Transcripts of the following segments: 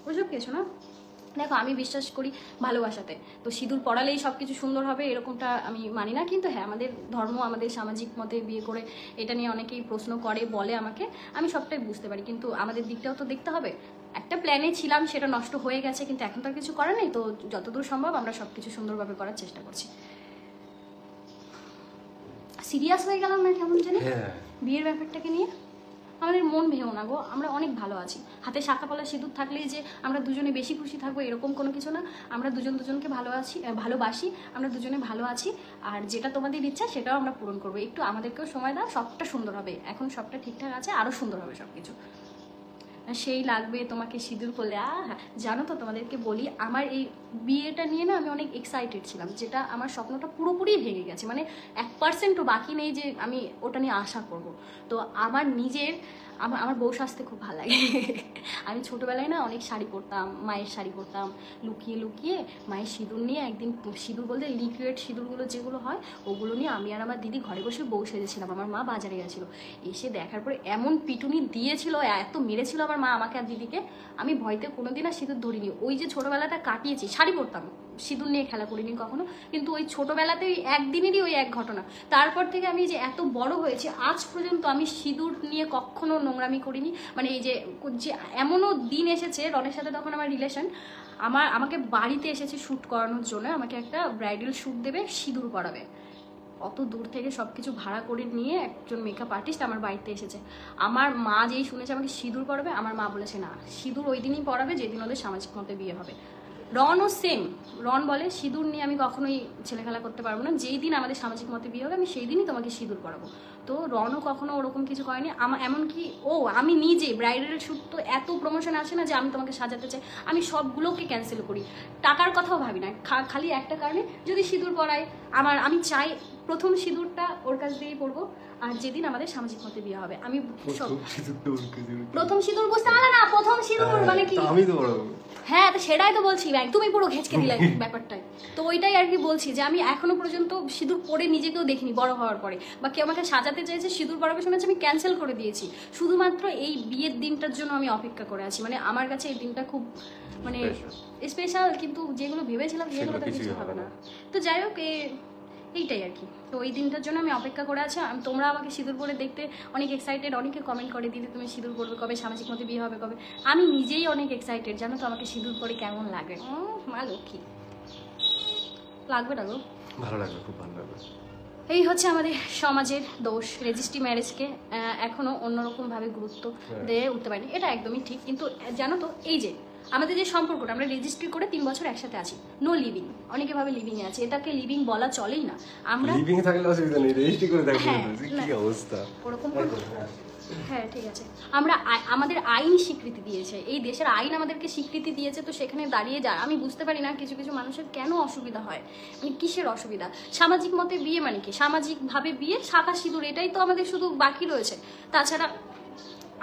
ওইসব কিছু না। দেখো আমি বিশ্বাস করি ভালোবাসাতে, তো সিঁদুর পড়ালেই সব কিছু সুন্দর হবে এরকমটা আমি মানি না। কিন্তু হ্যাঁ, আমাদের ধর্ম, আমাদের সামাজিক মতে বিয়ে করে এটা নিয়ে অনেকেই প্রশ্ন করে, বলে আমাকে, আমি সবটাই বুঝতে পারি, কিন্তু আমাদের দিকটাও তো দেখতে হবে। একটা প্ল্যানে ছিলাম, সেটা নষ্ট হয়ে গেছে, কিন্তু এখন তো আর কিছু করার নেই। তো যতদূর সম্ভব আমরা সব কিছু সুন্দরভাবে করার চেষ্টা করছি। সিরিয়াস হয়ে গেলাম না কেমন জানি বিয়ের ব্যাপারটাকে নিয়ে। আমাদের মন ভেঙো না গো, আমরা অনেক ভালো আছি। হাতে শাখা পলা সিঁদুর থাকলেই যে আমরা দুজনে বেশি খুশি থাকবো এরকম কোনো কিছু না। আমরা দুজনকে ভালোবাসি, আমরা দুজনে ভালো আছি। আর যেটা তোমাদের ইচ্ছা সেটাও আমরা পূরণ করবো। একটু আমাদেরকেও সময় দাও, সবটা সুন্দর হবে। এখন সবটা ঠিকঠাক আছে, আরও সুন্দর হবে সব কিছু। সেই লাগবে তোমাকে সিঁদুর করলে। হ্যাঁ, জানো তো তোমাদেরকে বলি, আমার এই বিয়েটা নিয়ে না আমি অনেক এক্সাইটেড ছিলাম, যেটা আমার স্বপ্নটা পুরোপুরি ভেঙে গেছে। মানে 1%ও বাকি নেই যে আমি ওটা নিয়ে আশা করব। তো আমার নিজের আমার বউ সাজতে খুব ভালো লাগে। আমি ছোটোবেলায় না অনেক শাড়ি পরতাম, মায়ের শাড়ি পরতাম, লুকিয়ে লুকিয়ে মায়ের সিঁদুর নিয়ে। একদিন সিঁদুর বলতে লিকুইড সিঁদুরগুলো যেগুলো হয় ওগুলো নিয়ে আমি আর আমার দিদি ঘরে বসে বউ সেজেছিলাম। আমার মা বাজারে গেছিলো, এসে দেখার পরে এমন পিটুনি দিয়েছিল, এত মেরেছিল আমার মা আমাকে আর দিদিকে। আমি ভয়তে কোনোদিন আর সিঁদুর ধরিনি। ওই যে ছোটোবেলাটা কাটিয়েছি, শাড়ি পরতাম, সিঁদুর নিয়ে খেলা করিনি কখনো, কিন্তু ওই ছোটোবেলাতে ওই একদিনেরই ওই এক ঘটনা। তারপর থেকে আমি যে এত বড় হয়েছি আজ পর্যন্ত আমি সিঁদুর নিয়ে কখনো নোংরামি করিনি। মানে এই যে এমনও দিন এসেছে, রনের সাথে তখন আমার রিলেশন, আমাকে বাড়িতে এসেছে শ্যুট করানোর জন্য, আমাকে একটা ব্রাইডাল শ্যুট দেবে, সিঁদুর পরাবে। অত দূর থেকে সব কিছু ভাড়া করে নিয়ে একজন মেকআপ আর্টিস্ট আমার বাড়িতে এসেছে। আমার মা যেই শুনেছে আমাকে সিঁদুর পরাবে, আমার মা বলেছে না, সিঁদুর ওই দিনই পরাবে যেদিন ওদের সামাজিক মতে বিয়ে হবে। রনও সেম, রন বলে সিঁদুর নিয়ে আমি কখনোই ছেলে খেলা করতে পারবো না, যেই দিন আমাদের সামাজিক মতে বিয়ে হবে আমি সেই দিনই তোমাকে সিঁদুর পরাবো। তো রনও কখনো ওরকম কিছু করেনি। এমনকি আমি নিজে ব্রাইডাল শ্যুট তো এত প্রমোশন আছে না যে আমি তোমাকে সাজাতে চাই, আমি সবগুলোকে ক্যান্সেল করি, টাকার কথাও ভাবি না। খালি একটা কারণে, যদি সিঁদুর পরাই আমি চাই প্রথম সিঁদুরটা ওর কাছ দিয়েই পরবো। আর যেদিন আমাদের সামাজিক মতে বিয়ে হবে আমি প্রথম সিঁদুর বুঝতে পারলে না, প্রথম সিঁদুর মানে কি, হ্যাঁ তো সেটাই তো বলছি, তুমি পুরো ঘেঁচকে দিলে ব্যাপারটাই। তো ওইটাই আর কি বলছি, যে আমি এখনো পর্যন্ত সিঁদুর পরে নিজেকেও দেখিনি বড় হওয়ার পরে, বা কেউ আমাকে সাজাতে চাইছে সিঁদুর পরাবে শুনেছি, আমি ক্যান্সেল করে দিয়েছি। শুধুমাত্র এই বিয়ের দিনটার জন্য আমি অপেক্ষা করে আছি। মানে আমার কাছে এই দিনটা খুব মানে স্পেশাল, কিন্তু যেগুলো ভেবেছিলাম সেগুলো তো কিছু হবে না। তো যাই হোক, এইটাই আর কি। তো ওই দিনটার জন্য আমি অপেক্ষা করে আছি। তোমরা আমাকে সিঁদুর পরে দেখতে অনেক এক্সাইটেড, অনেকে কমেন্ট করে দিদি তুমি সিঁদুর পরবে কবে, সামাজিক মতে বিয়ে হবে কবে। আমি নিজেই অনেক এক্সাইটেড, জানো তো আমাকে সিঁদুর পরে কেমন লাগে। মা লক্ষ্মী, লাগবে না গো, ভালো লাগবে, খুব ভালো লাগবে। এই হচ্ছে আমাদের সমাজের দোষ, রেজিস্ট্রি ম্যারেজকে এখনো অন্যরকমভাবে গুরুত্ব দিয়ে উঠতে পারিনি, এটা একদমই ঠিক। কিন্তু জানো তো, এই যে আমাদের যে সম্পর্কটা, আমরা রেজিস্ট্রি করে 3 বছর একসাথে আছি, নো লিভিং, অনেকে ভাবে লিভিং এ আছে, এটাকে লিভিং বলা চলেই না। আমরা লিভিং এ থাকলে অসুবিধা নেই, রেজিস্ট্রি করে থাকলে কি অবস্থা ওরকম। হ্যাঁ ঠিক আছে, আমাদের আইন স্বীকৃতি দিয়েছে, এই দেশের আইন আমাদেরকে স্বীকৃতি দিয়েছে। তো সেখানে দাঁড়িয়ে আমি বুঝতে পারি না কিছু কিছু মানুষের কেন অসুবিধা হয়, মানে কিসের অসুবিধা। সামাজিক মতে বিয়ে মানে কি, সামাজিকভাবে বিয়ে, শাখা সিঁদুর, এটাই তো আমাদের শুধু বাকি রয়েছে। তাছাড়া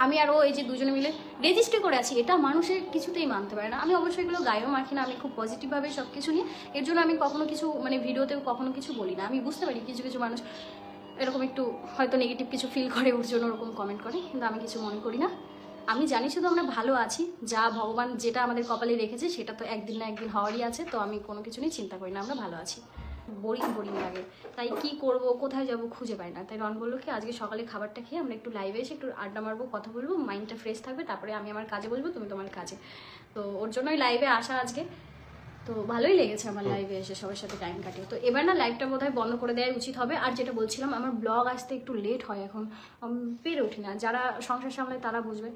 আমি আর এই যে দুজনে মিলে রেজিস্ট্রি করে আছি, এটা মানুষের কিছুতেই মানতে পারে না। আমি অবশ্যই এগুলো গায়েও মাখি না, আমি খুব পজিটিভভাবে সব কিছু নিয়ে, এর জন্য আমি কখনো কিছু মানে ভিডিওতেও কখনো কিছু বলি না। আমি বুঝতে পারি কিছু কিছু মানুষ এরকম একটু হয়তো নেগেটিভ কিছু ফিল করে, ওর জন্য ওরকম কমেন্ট করে, কিন্তু আমি কিছু মনে করি না। আমি জানি শুধু আমরা ভালো আছি, যা ভগবান যেটা আমাদের কপালে রেখেছে সেটা তো একদিন না একদিন হওয়ারই আছে। তো আমি কোনো কিছু নিয়ে চিন্তা করি না, আমরা ভালো আছি। বোরিং লাগে, তাই কি করব, কোথায় যাব খুঁজে পাই না। তাই রন বললো কি আজকে সকালে খাবারটা খেয়ে আমরা একটু লাইভে এসে একটু আড্ডা মারবো, কথা বলবো, মাইন্ডটা ফ্রেশ থাকবে, তারপরে আমি আমার কাজে বসবো, তুমি তোমার কাজে। তো ওর জন্যই লাইভে আসা আজকে। তো ভালোই লেগেছে আমার লাইভে এসে সবার সাথে টাইম কাটিয়ে। তো এবার না লাইভটা বোধহয় বন্ধ করে দেওয়াই উচিত হবে। আর যেটা বলছিলাম, আমার ব্লগ আসতে একটু লেট হয়, এখন পেরে উঠি না। যারা সংসার সামলায় তারা বুঝবে।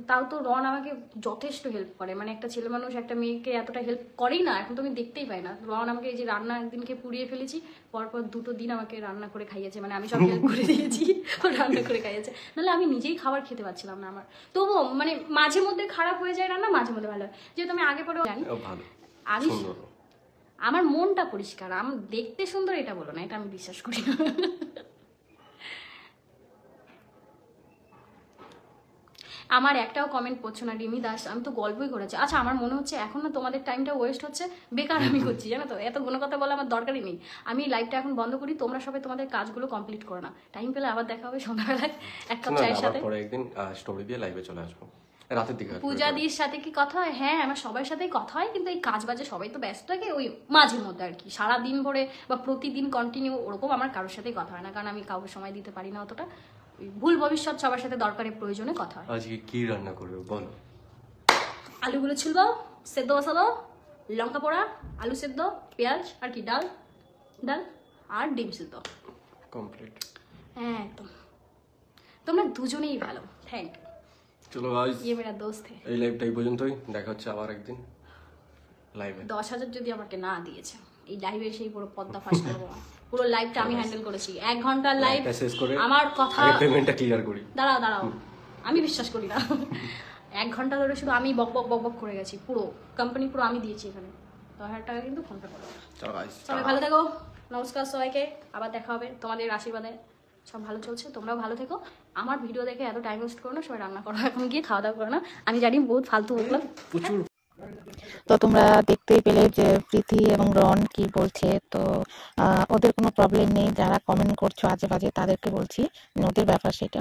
তাও তো রন আমাকে যথেষ্ট হেল্প করে, মানে একটা ছেলে মানুষ একটা মেয়েকে এতটা হেল্প করেই না, এখন তো আমি দেখতেই পাই না। রন আমাকে এই যে রান্না একদিনকে পুড়িয়ে ফেলেছি, পরপর 2 দিন আমাকে রান্না করে খাইয়েছে, মানে আমি সব হেল্প করে দিয়েছি, ও রান্না করে খাইয়েছে। নাহলে আমি নিজেই খাবার খেতে পারছিলাম না। আমার তবুও মানে মাঝে মধ্যে খারাপ হয়ে যায় রান্না, মাঝে মধ্যে ভালো হয়, যেহেতু আমি আগে পরেও জানি। আমি আমার মনটা পরিষ্কার, আমি দেখতে সুন্দর এটা বলো না, এটা আমি বিশ্বাস করি না। আমার একটাও কমেন্ট পড়ছো না রিমি দাস, আমি তো গল্পই করেছি। আচ্ছা আমার মনে হচ্ছে এখন না তোমাদের টাইমটা ওয়েস্ট হচ্ছে, বেকার আমি করছি, জানো তো, এত গুণ কথা বলা আমার দরকারই নেই। আমি লাইভটা এখন বন্ধ করি, তোমরা সবাই তোমাদের কাজগুলো কমপ্লিট করো না, টাইম পেলে আবার দেখা হবে সন্ধ্যাবেলায় এক কাপ চায়ের সাথে। পরে একদিন স্টোরি দিয়ে লাইভে চলে আসবো। রাতের দিকে হয়। পূজাদির সাথে কি কথা হয়? হ্যাঁ, আমার সবার সাথেই কথা হয়, কিন্তু এই কাজ বাজে সবাই তো ব্যস্ত থাকে, ওই মাঝে মধ্যে আর কি। সারাদিন ভরে বা প্রতিদিন কন্টিনিউ ওরকম আমার কারোর সাথেই কথা হয় না, কারণ আমি কাউকে সময় দিতে পারি না অতটা। ওই ভুল ভবিষ্যৎ সবার সাথে দরকারে প্রয়োজনে কথা হয়। আজকে কি রান্না করবে বলো? আলুগুলো ছুলবো, সেদ্ধ বসাবো, লঙ্কা পোড়া, আলু সেদ্ধ, পেঁয়াজ আর কি, ডাল ডাল আর ডিম সেদ্ধ। কমপ্লিট। হ্যাঁ একদম। তোমরা দুজনেই ভালো, থ্যাংক ইউ। চলো গাইস, ये मेरा दोस्त है। এই লাইভটা এই পর্যন্তই, দেখা হচ্ছে আবার একদিন লাইভে। 10,000 যদি আমাকে না দিয়েছে, এই লাইভে সেই পুরো পদ্মা ফাঁস করবো। পুরো লাইভটা আমি হ্যান্ডেল করেছি, 1 ঘন্টার লাইভ। শেষ করে আমার কথা, আগে পেমেন্টটা ক্লিয়ার করি। দাঁড়াও দাঁড়াও, আমি বিশ্বাস করি না। 1 ঘন্টা ধরে শুধু আমি বক বক বক বক করে গেছি, পুরো কোম্পানি পুরো আমি দিয়েছি এখানে। 10,000 টাকা কিন্তু ফোনটা করো। চলো গাইস, সবাই ভালো থেকো, নমস্কার সবাইকে, আবার দেখা হবে। তোমাদের আশীর্বাদে সব ভালো চলছে, তোমরাও ভালো থেকো। আমার ভিডিও দেখে এত টাইম ওয়েস্ট করো না, সবাই রান্না করো, এখন গিয়ে খাওয়া দাওয়া করো না। আমি জানি বহুত ফালতু বললাম। প্রচুর। তো তোমরা দেখতেই পেলে যে প্রীতি এবং রন কি বলছে। তো ওদের কোনো প্রবলেম নেই, যারা কমেন্ট করছো আজে বাজে তাদেরকে বলছি, ওদের ব্যাপার সেটা।